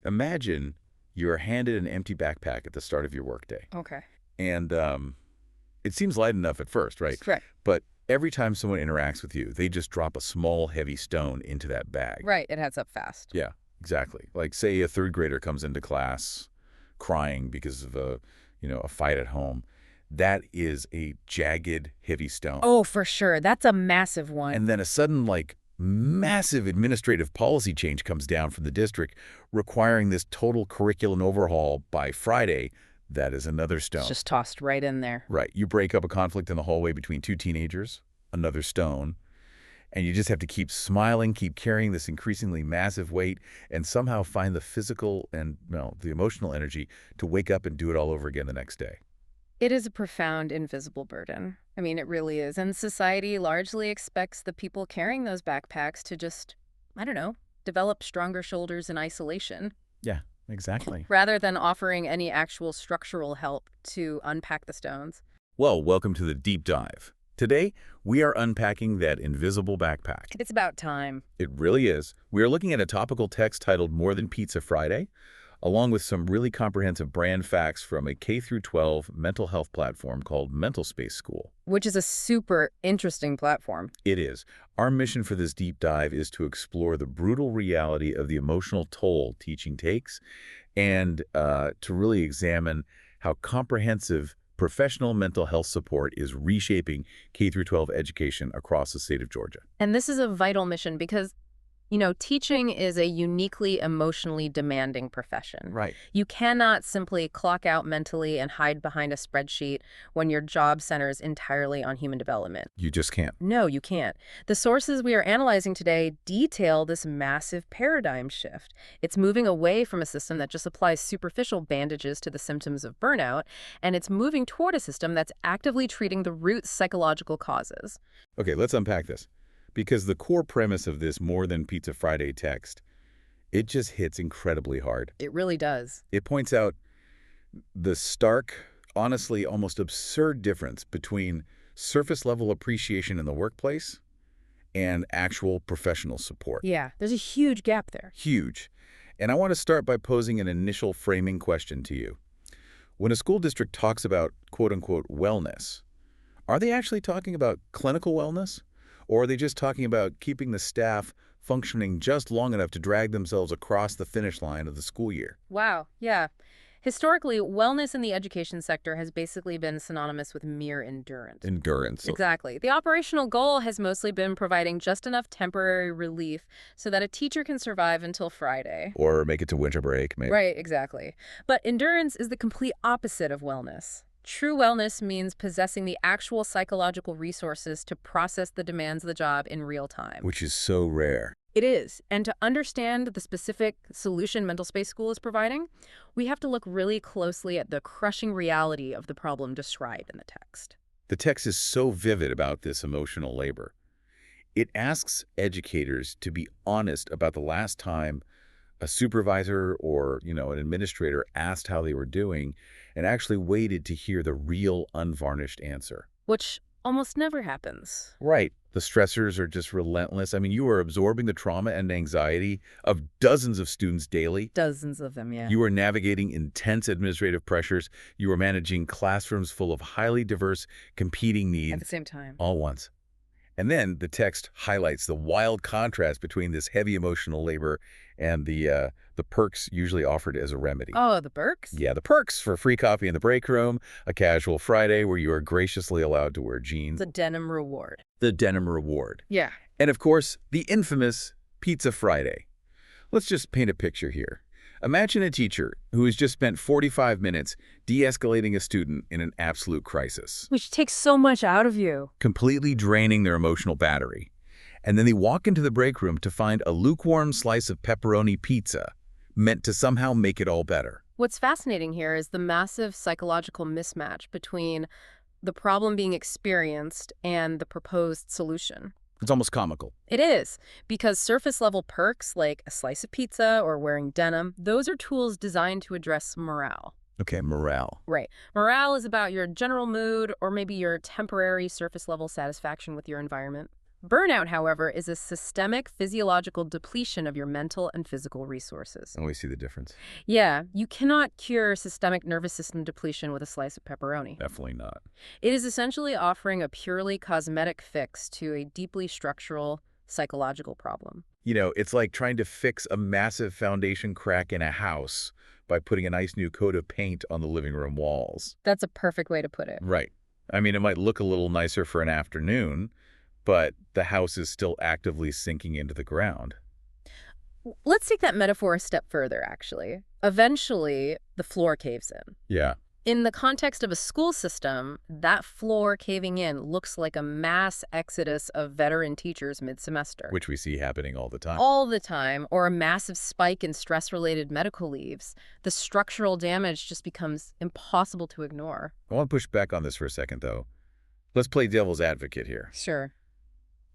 Imagine you're handed an empty backpack at the start of your workday. Okay. And it seems light enough at first, right? Correct. But every time someone interacts with you, they just drop a small, heavy stone into that bag. Right. It adds up fast. Yeah, exactly. Like, say a third grader comes into class crying because of a fight at home. That is a jagged, heavy stone. Oh, for sure. That's a massive one. And then a sudden, massive administrative policy change comes down from the district requiring this total curriculum overhaul by Friday. That is another stone. It's just tossed right in there. Right. You break up a conflict in the hallway between two teenagers, another stone. And you just have to keep smiling, keep carrying this increasingly massive weight, and somehow find the physical and, the emotional energy to wake up and do it all over again the next day. It is a profound invisible burden. I mean, it really is. And society largely expects the people carrying those backpacks to just, I don't know, develop stronger shoulders in isolation. Yeah, exactly. Rather than offering any actual structural help to unpack the stones. Well, welcome to the deep dive. Today, we are unpacking that invisible backpack. It's about time. It really is. We are looking at a topical text titled More Than Pizza Friday, along with some really comprehensive brand facts from a K-12 mental health platform called MentalSpace School. Which is a super interesting platform. It is. Our mission for this deep dive is to explore the brutal reality of the emotional toll teaching takes and to really examine how comprehensive professional mental health support is reshaping K-12 education across the state of Georgia. And this is a vital mission because, teaching is a uniquely emotionally demanding profession. Right. You cannot simply clock out mentally and hide behind a spreadsheet when your job centers entirely on human development. You just can't. No, you can't. The sources we are analyzing today detail this massive paradigm shift. It's moving away from a system that just applies superficial bandages to the symptoms of burnout, and it's moving toward a system that's actively treating the root psychological causes. Okay, let's unpack this. Because the core premise of this More Than Pizza Friday text, it just hits incredibly hard. It really does. It points out the stark, honestly almost absurd difference between surface-level appreciation in the workplace and actual professional support. Yeah, there's a huge gap there. Huge. And I want to start by posing an initial framing question to you. When a school district talks about quote-unquote wellness, are they actually talking about clinical wellness? Or are they just talking about keeping the staff functioning just long enough to drag themselves across the finish line of the school year? Wow, yeah. Historically, wellness in the education sector has basically been synonymous with mere endurance. Endurance. Exactly. The operational goal has mostly been providing just enough temporary relief so that a teacher can survive until Friday. Or make it to winter break, maybe. Right, exactly. But endurance is the complete opposite of wellness. True wellness means possessing the actual psychological resources to process the demands of the job in real time. Which is so rare. It is. And to understand the specific solution MentalSpace School is providing, we have to look really closely at the crushing reality of the problem described in the text. The text is so vivid about this emotional labor. It asks educators to be honest about the last time a supervisor or, an administrator asked how they were doing and actually waited to hear the real unvarnished answer. Which almost never happens. Right. The stressors are just relentless. I mean, you are absorbing the trauma and anxiety of dozens of students daily. Dozens of them, yeah. You are navigating intense administrative pressures. You are managing classrooms full of highly diverse, competing needs. At the same time. All once. And then the text highlights the wild contrast between this heavy emotional labor and the perks usually offered as a remedy. Oh, the perks? Yeah, the perks for free coffee in the break room, a casual Friday where you are graciously allowed to wear jeans. The denim reward. The denim reward. Yeah. And of course, the infamous Pizza Friday. Let's just paint a picture here. Imagine a teacher who has just spent 45 minutes de-escalating a student in an absolute crisis. Which takes so much out of you. Completely draining their emotional battery. And then they walk into the break room to find a lukewarm slice of pepperoni pizza meant to somehow make it all better. What's fascinating here is the massive psychological mismatch between the problem being experienced and the proposed solution. It's almost comical. It is, because surface-level perks like a slice of pizza or wearing denim, those are tools designed to address morale. Okay, morale. Right. Morale is about your general mood or maybe your temporary surface-level satisfaction with your environment. Burnout, however, is a systemic physiological depletion of your mental and physical resources. And we see the difference. Yeah, you cannot cure systemic nervous system depletion with a slice of pepperoni. Definitely not. It is essentially offering a purely cosmetic fix to a deeply structural psychological problem. It's like trying to fix a massive foundation crack in a house by putting a nice new coat of paint on the living room walls. That's a perfect way to put it. Right. I mean, it might look a little nicer for an afternoon, but the house is still actively sinking into the ground. Let's take that metaphor a step further, actually. Eventually, the floor caves in. Yeah. In the context of a school system, that floor caving in looks like a mass exodus of veteran teachers mid-semester. Which we see happening all the time. All the time, or a massive spike in stress-related medical leaves. The structural damage just becomes impossible to ignore. I want to push back on this for a second, though. Let's play devil's advocate here. Sure.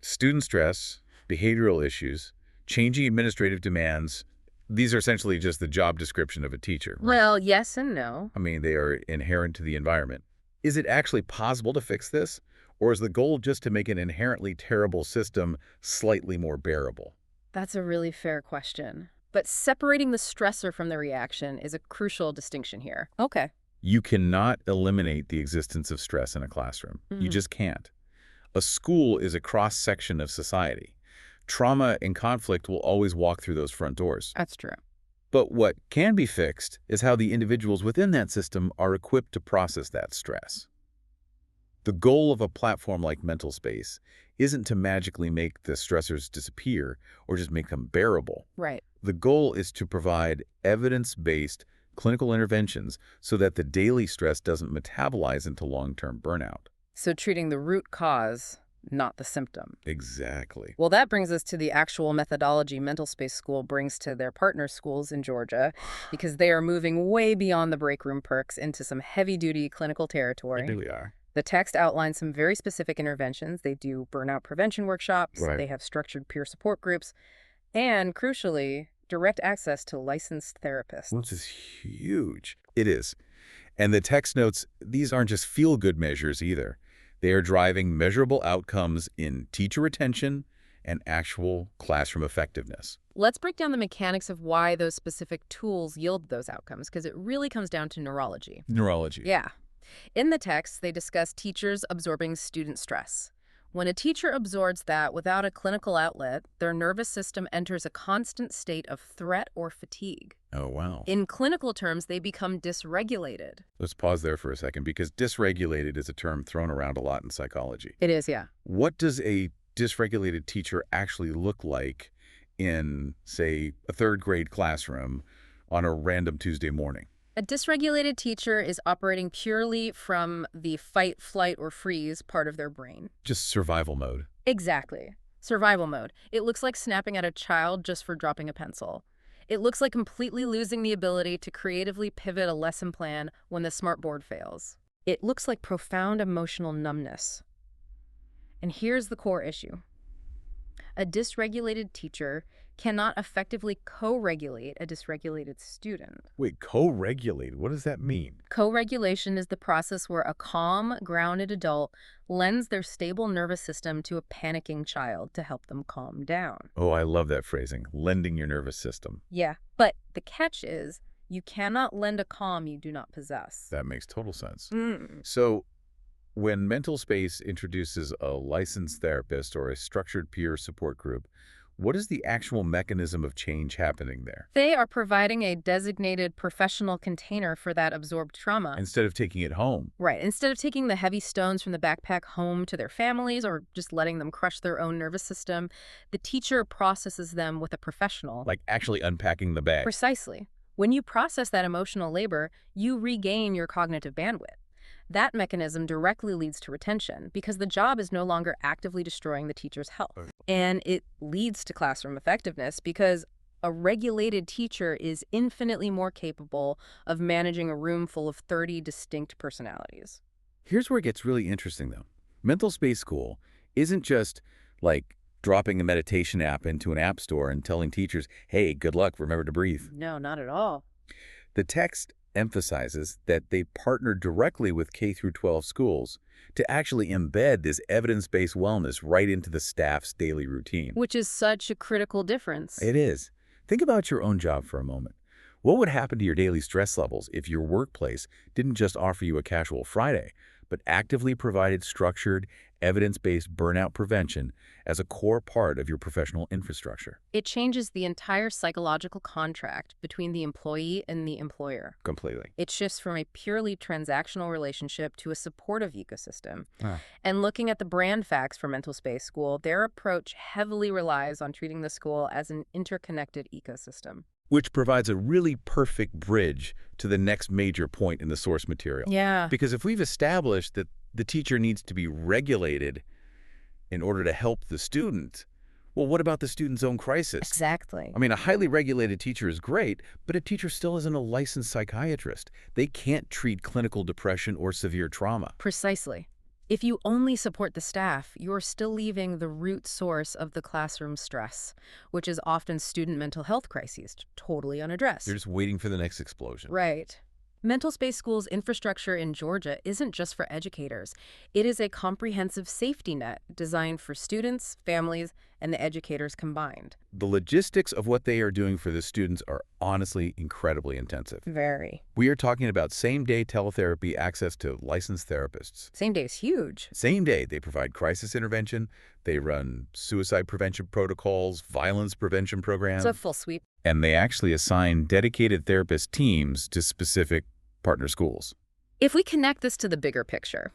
Student stress, behavioral issues, changing administrative demands, these are essentially just the job description of a teacher. Right? Well, yes and no. I mean, they are inherent to the environment. Is it actually possible to fix this? Or is the goal just to make an inherently terrible system slightly more bearable? That's a really fair question. But separating the stressor from the reaction is a crucial distinction here. Okay. You cannot eliminate the existence of stress in a classroom. You just can't. A school is a cross-section of society. Trauma and conflict will always walk through those front doors. That's true. But what can be fixed is how the individuals within that system are equipped to process that stress. The goal of a platform like MentalSpace isn't to magically make the stressors disappear or just make them bearable. Right. The goal is to provide evidence-based clinical interventions so that the daily stress doesn't metabolize into long-term burnout. So treating the root cause, not the symptom. Exactly. Well, that brings us to the actual methodology MentalSpace School brings to their partner schools in Georgia, because they are moving way beyond the break room perks into some heavy-duty clinical territory. They really are. The text outlines some very specific interventions. They do burnout prevention workshops. Right. They have structured peer support groups. And, crucially, direct access to licensed therapists. This is huge. It is. And the text notes, these aren't just feel-good measures either. They are driving measurable outcomes in teacher retention and actual classroom effectiveness. Let's break down the mechanics of why those specific tools yield those outcomes, because it really comes down to neurology. Neurology. Yeah. In the text, they discuss teachers absorbing student stress. When a teacher absorbs that without a clinical outlet, their nervous system enters a constant state of threat or fatigue. Oh, wow. In clinical terms, they become dysregulated. Let's pause there for a second, because dysregulated is a term thrown around a lot in psychology. It is, yeah. What does a dysregulated teacher actually look like in, say, a third-grade classroom on a random Tuesday morning? A dysregulated teacher is operating purely from the fight, flight, or freeze part of their brain. Just survival mode. Exactly. Survival mode. It looks like snapping at a child just for dropping a pencil. It looks like completely losing the ability to creatively pivot a lesson plan when the smartboard fails. It looks like profound emotional numbness. And here's the core issue. A dysregulated teacher cannot effectively co-regulate a dysregulated student. Wait, co-regulate? What does that mean? Co-regulation is the process where a calm, grounded adult lends their stable nervous system to a panicking child to help them calm down. Oh, I love that phrasing, lending your nervous system. Yeah, but the catch is you cannot lend a calm you do not possess. That makes total sense. Mm. So when MentalSpace introduces a licensed therapist or a structured peer support group, what is the actual mechanism of change happening there? They are providing a designated professional container for that absorbed trauma. Instead of taking it home. Right. Instead of taking the heavy stones from the backpack home to their families or just letting them crush their own nervous system, the teacher processes them with a professional. Like actually unpacking the bag. Precisely. When you process that emotional labor, you regain your cognitive bandwidth. That mechanism directly leads to retention because the job is no longer actively destroying the teacher's health. And it leads to classroom effectiveness because a regulated teacher is infinitely more capable of managing a room full of 30 distinct personalities. Here's where it gets really interesting, though. MentalSpace School isn't just like dropping a meditation app into an app store and telling teachers, hey, good luck, remember to breathe. No, not at all. The text emphasizes that they partner directly with K-12 schools to actually embed this evidence-based wellness right into the staff's daily routine. Which is such a critical difference. It is. Think about your own job for a moment. What would happen to your daily stress levels if your workplace didn't just offer you a casual Friday, but actively provided structured, evidence-based burnout prevention as a core part of your professional infrastructure? It changes the entire psychological contract between the employee and the employer. Completely. It shifts from a purely transactional relationship to a supportive ecosystem. Ah. And looking at the brand facts for MentalSpace School, their approach heavily relies on treating the school as an interconnected ecosystem. Which provides a really perfect bridge to the next major point in the source material. Yeah. Because if we've established that the teacher needs to be regulated in order to help the student, well, what about the student's own crisis? Exactly. I mean, a highly regulated teacher is great, but a teacher still isn't a licensed psychiatrist. They can't treat clinical depression or severe trauma. Precisely. If you only support the staff, you're still leaving the root source of the classroom stress, which is often student mental health crises, totally unaddressed. They're just waiting for the next explosion. Right. MentalSpace School's infrastructure in Georgia isn't just for educators. It is a comprehensive safety net designed for students, families, and the educators combined. The logistics of what they are doing for the students are honestly incredibly intensive. Very. We are talking about same-day teletherapy access to licensed therapists. Same day is huge. Same day, they provide crisis intervention, they run suicide prevention protocols, violence prevention programs, It's a full sweep. and they actually assign dedicated therapist teams to specific partner schools. If we connect this to the bigger picture,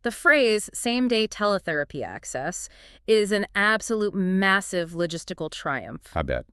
the phrase same-day teletherapy access is an absolute massive logistical triumph. I bet.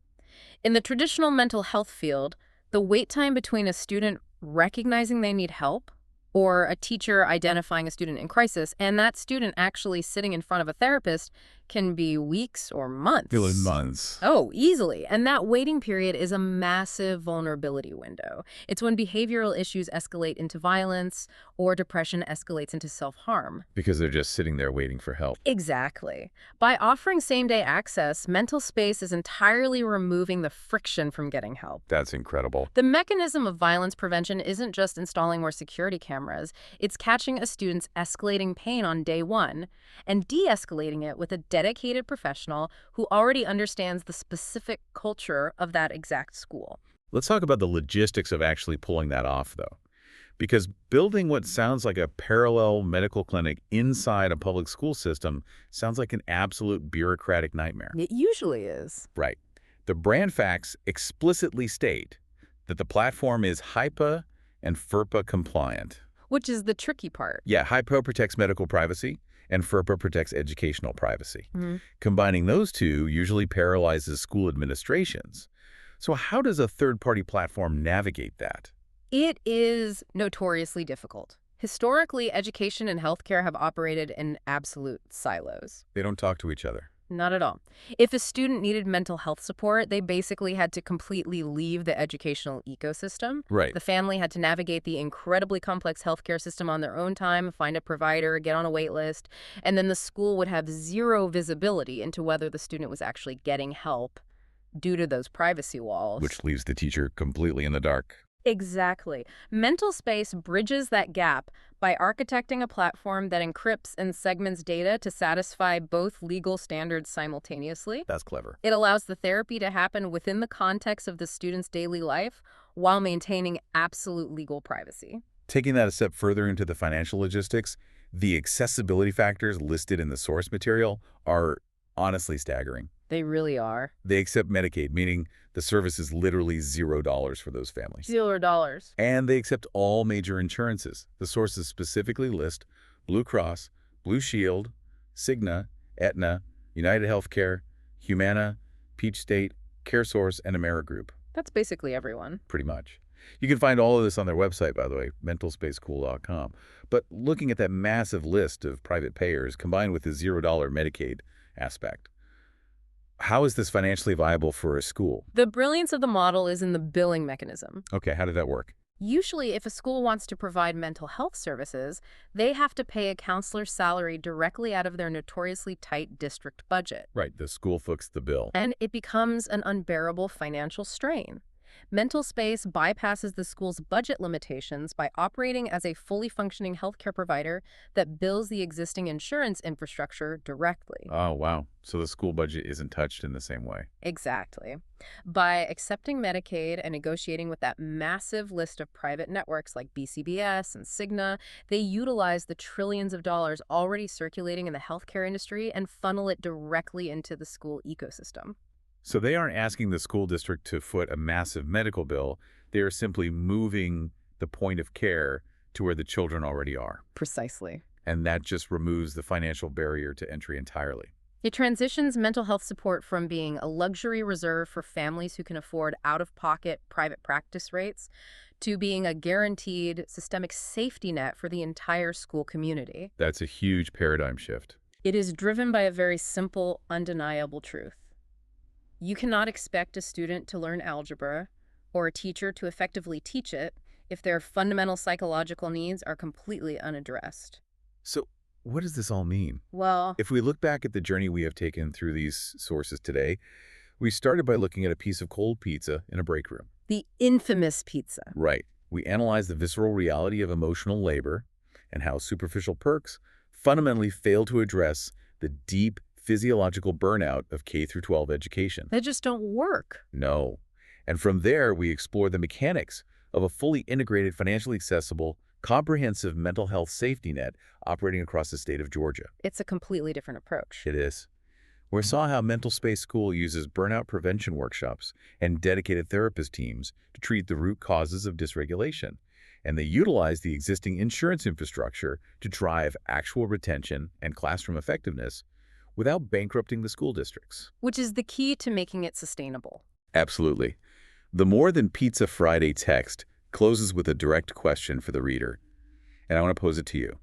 In the traditional mental health field, the wait time between a student recognizing they need help or a teacher identifying a student in crisis and that student actually sitting in front of a therapist can be weeks or months. Months. Oh, easily. And that waiting period is a massive vulnerability window. It's when behavioral issues escalate into violence or depression escalates into self-harm. Because they're just sitting there waiting for help. Exactly. By offering same-day access, MentalSpace is entirely removing the friction from getting help. That's incredible. The mechanism of violence prevention isn't just installing more security cameras. It's catching a student's escalating pain on day one and de-escalating it with a dedicated professional who already understands the specific culture of that exact school. Let's talk about the logistics of actually pulling that off, though. Because building what sounds like a parallel medical clinic inside a public school system sounds like an absolute bureaucratic nightmare. It usually is. Right. The brand facts explicitly state that the platform is HIPAA and FERPA compliant. Which is the tricky part. Yeah, HIPAA protects medical privacy, and FERPA protects educational privacy. Mm-hmm. Combining those two usually paralyzes school administrations. So how does a third-party platform navigate that? It is notoriously difficult. Historically, education and healthcare have operated in absolute silos. They don't talk to each other. Not at all. If a student needed mental health support, they basically had to completely leave the educational ecosystem. Right. The family had to navigate the incredibly complex healthcare system on their own time, find a provider, get on a wait list, and then the school would have zero visibility into whether the student was actually getting help due to those privacy walls. Which leaves the teacher completely in the dark. Exactly. MentalSpace bridges that gap by architecting a platform that encrypts and segments data to satisfy both legal standards simultaneously. That's clever. It allows the therapy to happen within the context of the student's daily life while maintaining absolute legal privacy. Taking that a step further into the financial logistics, the accessibility factors listed in the source material are honestly staggering. They really are. They accept Medicaid, meaning the service is literally $0 for those families. $0. And they accept all major insurances. The sources specifically list Blue Cross, Blue Shield, Cigna, Aetna, United Healthcare, Humana, Peach State, CareSource, and AmeriGroup. That's basically everyone. Pretty much. You can find all of this on their website, by the way, MentalSpaceSchool.com. But looking at that massive list of private payers combined with the $0 Medicaid aspect, how is this financially viable for a school? The brilliance of the model is in the billing mechanism. Okay, how did that work? Usually, if a school wants to provide mental health services, they have to pay a counselor's salary directly out of their notoriously tight district budget. Right, the school foots the bill. And it becomes an unbearable financial strain. MentalSpace bypasses the school's budget limitations by operating as a fully functioning healthcare provider that bills the existing insurance infrastructure directly. Oh, wow. So the school budget isn't touched in the same way. Exactly. By accepting Medicaid and negotiating with that massive list of private networks like BCBS and Cigna, they utilize the trillions of dollars already circulating in the healthcare industry and funnel it directly into the school ecosystem. So they aren't asking the school district to foot a massive medical bill. They are simply moving the point of care to where the children already are. Precisely. And that just removes the financial barrier to entry entirely. It transitions mental health support from being a luxury reserved for families who can afford out-of-pocket private practice rates to being a guaranteed systemic safety net for the entire school community. That's a huge paradigm shift. It is driven by a very simple, undeniable truth. You cannot expect a student to learn algebra or a teacher to effectively teach it if their fundamental psychological needs are completely unaddressed. So what does this all mean? Well, If we look back at the journey we have taken through these sources today, we started by looking at a piece of cold pizza in a break room. the infamous pizza. Right. We analyzed the visceral reality of emotional labor and how superficial perks fundamentally fail to address the deep physiological burnout of K-12 education. They just don't work. No. And from there, we explore the mechanics of a fully integrated, financially accessible, comprehensive mental health safety net operating across the state of Georgia. It's a completely different approach. It is. We saw how MentalSpace School uses burnout prevention workshops and dedicated therapist teams to treat the root causes of dysregulation. And they utilize the existing insurance infrastructure to drive actual retention and classroom effectiveness without bankrupting the school districts. Which is the key to making it sustainable. Absolutely. The More Than Pizza Friday text closes with a direct question for the reader, and I want to pose it to you.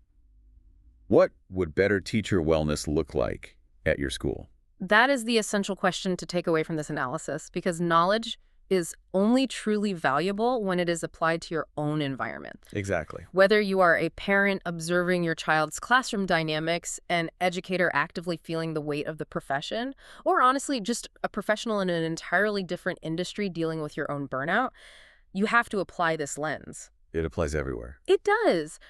What would better teacher wellness look like at your school? That is the essential question to take away from this analysis, because knowledge is only truly valuable when it is applied to your own environment. Exactly. Whether you are a parent observing your child's classroom dynamics, an educator actively feeling the weight of the profession, or honestly just a professional in an entirely different industry dealing with your own burnout, you have to apply this lens. It applies everywhere. It does.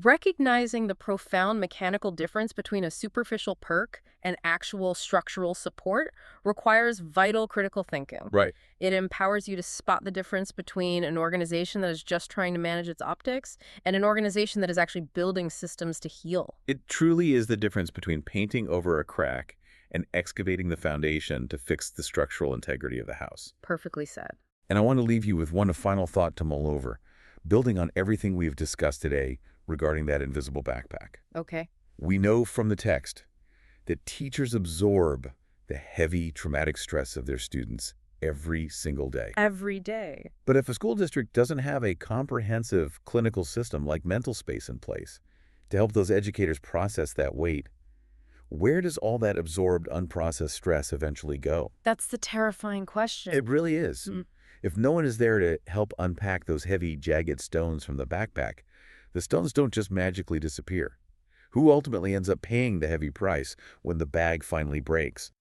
Recognizing the profound mechanical difference between a superficial perk and actual structural support requires vital critical thinking. Right. It empowers you to spot the difference between an organization that is just trying to manage its optics and an organization that is actually building systems to heal. It truly is the difference between painting over a crack and excavating the foundation to fix the structural integrity of the house. Perfectly said. And I want to leave you with one final thought to mull over, building on everything we've discussed today regarding that invisible backpack. Okay. We know from the text that teachers absorb the heavy traumatic stress of their students every single day. Every day. But if a school district doesn't have a comprehensive clinical system like MentalSpace in place to help those educators process that weight, where does all that absorbed, unprocessed stress eventually go? That's the terrifying question. It really is. Mm. If no one is there to help unpack those heavy, jagged stones from the backpack, the stones don't just magically disappear. Who ultimately ends up paying the heavy price when the bag finally breaks?